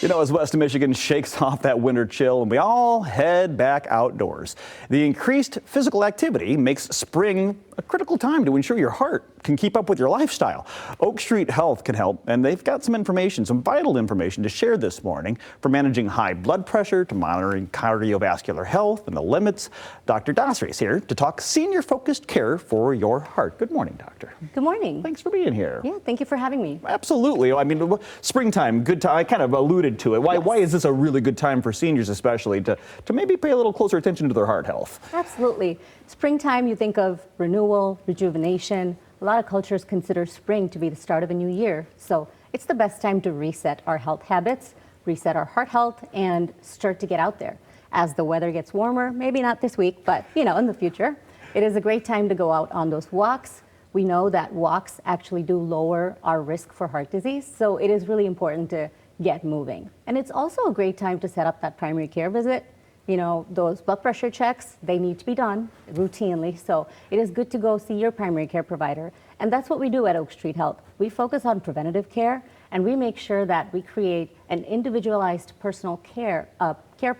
You know, as West Michigan shakes off that winter chill and we all head back outdoors, the increased physical activity makes spring a critical time to ensure your heart can keep up with your lifestyle. Oak Street Health can help, and they've got some information, some vital information to share this morning, from managing high blood pressure to monitoring cardiovascular health and the limits. Dr. Dasari is here to talk senior-focused care for your heart. Good morning, doctor. Good morning. Thanks for being here. Yeah, thank you for having me. Absolutely. I mean, springtime, good time. I kind of alluded to it. Why is this a really good time for seniors, especially, to maybe pay a little closer attention to their heart health? Absolutely. Springtime, you think of renewal, rejuvenation. A lot of cultures consider spring to be the start of a new year. So it's the best time to reset our health habits, reset our heart health, and start to get out there. As the weather gets warmer, maybe not this week, but in the future, it is a great time to go out on those walks. We know that walks actually do lower our risk for heart disease, so it is really important to get moving. And it's also a great time to set up that primary care visit. Those blood pressure checks, they need to be done routinely, so it is good to go see your primary care provider. And that's what we do at Oak Street Health. We focus on preventative care, and we make sure that we create an individualized personal care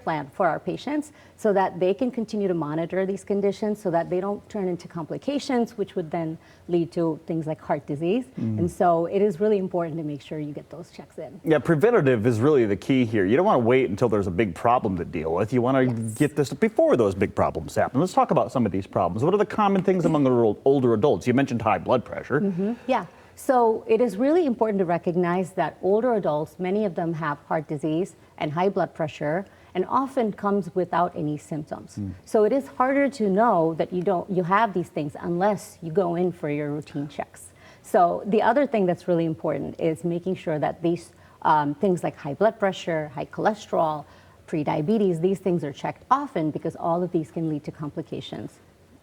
plan for our patients so that they can continue to monitor these conditions so that they don't turn into complications, which would then lead to things like heart disease. And so it is really important to make sure you get those checks in. Yeah, preventative is really the key here. You don't want to wait until there's a big problem to deal with. You want to get this before those big problems happen. Let's talk about some of these problems. What are the common things among the older adults? You mentioned high blood pressure. Yeah. So it is really important to recognize that older adults, many of them have heart disease and high blood pressure, and often comes without any symptoms. So it is harder to know that you have these things unless you go in for your routine checks. So the other thing that's really important is making sure that these things like high blood pressure, high cholesterol, prediabetes, these things are checked often because all of these can lead to complications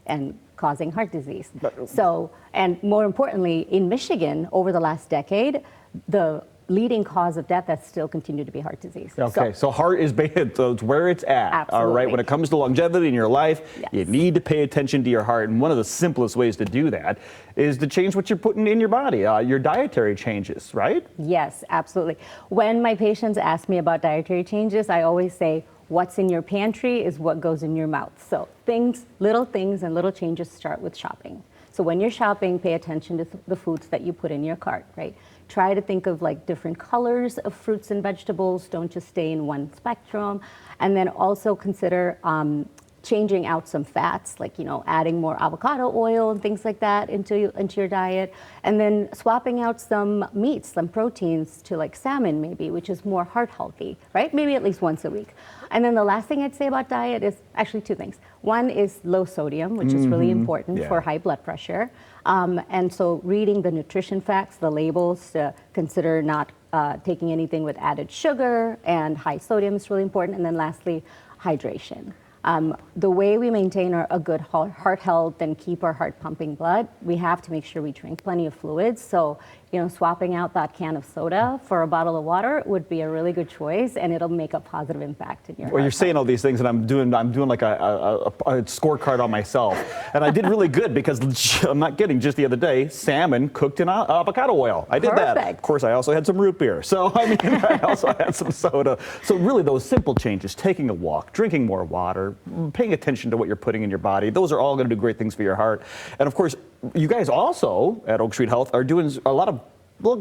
and causing heart disease. So, and more importantly, in Michigan, over the last decade, the leading cause of death has still continued to be heart disease. Okay, so heart is where it's at. Absolutely. All right, when it comes to longevity in your life, you need to pay attention to your heart. And one of the simplest ways to do that is to change what you're putting in your body, your dietary changes, right? Yes, absolutely. When my patients ask me about dietary changes, I always say, what's in your pantry is what goes in your mouth. So little things and little changes start with shopping. So when you're shopping, pay attention to the foods that you put in your cart, right? Try to think of like different colors of fruits and vegetables. Don't just stay in one spectrum. And then also consider changing out some fats, like, adding more avocado oil and things like that into your diet. And then swapping out some meats, some proteins to like salmon maybe, which is more heart healthy, right? Maybe at least once a week. And then the last thing I'd say about diet is actually two things. One is low sodium, which is really important for high blood pressure. And so reading the nutrition facts, the labels, to consider not taking anything with added sugar, and high sodium is really important. And then lastly, hydration. The way we maintain a good heart health and keep our heart pumping blood, we have to make sure we drink plenty of fluids. So, swapping out that can of soda for a bottle of water would be a really good choice, and it'll make a positive impact in your heart. Well, you're saying all these things, and I'm doing like a scorecard on myself, and I did really good because I'm not kidding. Just the other day, salmon cooked in avocado oil. I did that. Of course, I also had some root beer. So I also had some soda. So really, those simple changes: taking a walk, drinking more water, paying attention to what you're putting in your body. Those are all going to do great things for your heart. And of course, you guys also at Oak Street Health are doing a lot of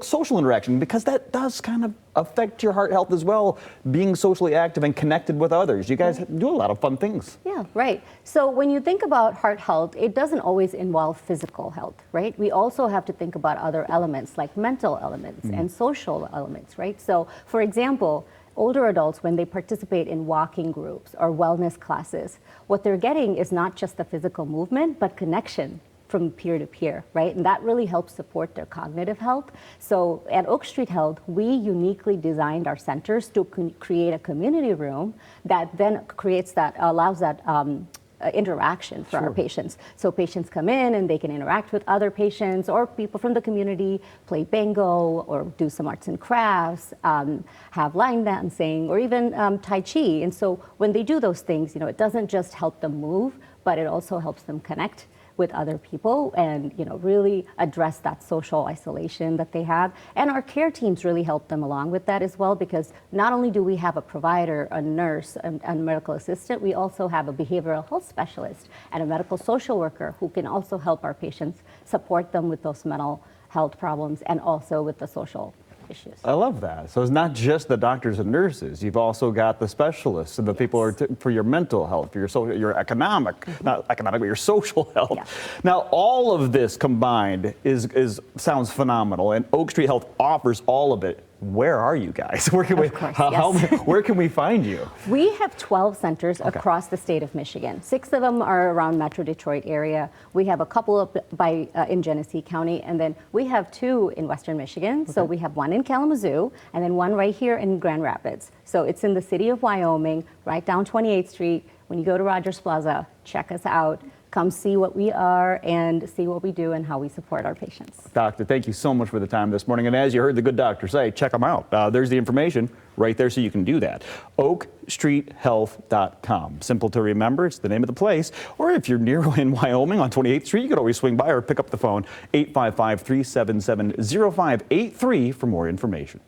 social interaction, because that does kind of affect your heart health as well, being socially active and connected with others. You guys do a lot of fun things. Yeah, right. So when you think about heart health, it doesn't always involve physical health, right? We also have to think about other elements like mental elements and social elements, right? So for example, older adults, when they participate in walking groups or wellness classes, what they're getting is not just the physical movement, but connection from peer to peer, right? And that really helps support their cognitive health. So at Oak Street Health, we uniquely designed our centers to create a community room that then allows that interaction for our patients. So patients come in and they can interact with other patients or people from the community, play bingo or do some arts and crafts, have line dancing, or even Tai Chi. And so when they do those things, it doesn't just help them move, but it also helps them connect with other people and, really address that social isolation that they have. And our care teams really help them along with that as well, because not only do we have a provider, a nurse, and medical assistant, we also have a behavioral health specialist and a medical social worker who can also help our patients, support them with those mental health problems and also with the social issues. I love that. So it's not just the doctors and nurses. You've also got the specialists and the people who are for your mental health, for your social, your economic, not economic, but your social health. Yeah. Now, all of this combined sounds phenomenal, and Oak Street Health offers all of it. Where are you guys? Where can where can we find you? We have 12 centers across the state of Michigan. 6 of them are around Metro Detroit area. We have a couple up in Genesee County, and then we have 2 in Western Michigan. So we have 1 in Kalamazoo, and then 1 right here in Grand Rapids. So it's in the city of Wyoming, right down 28th Street. When you go to Rogers Plaza, check us out. Come see what we are and see what we do and how we support our patients. Doctor, thank you so much for the time this morning. And as you heard the good doctor say, check them out. There's the information right there so you can do that. OakStreetHealth.com. Simple to remember. It's the name of the place. Or if you're near in Wyoming on 28th Street, you can always swing by or pick up the phone, 855-377-0583 for more information.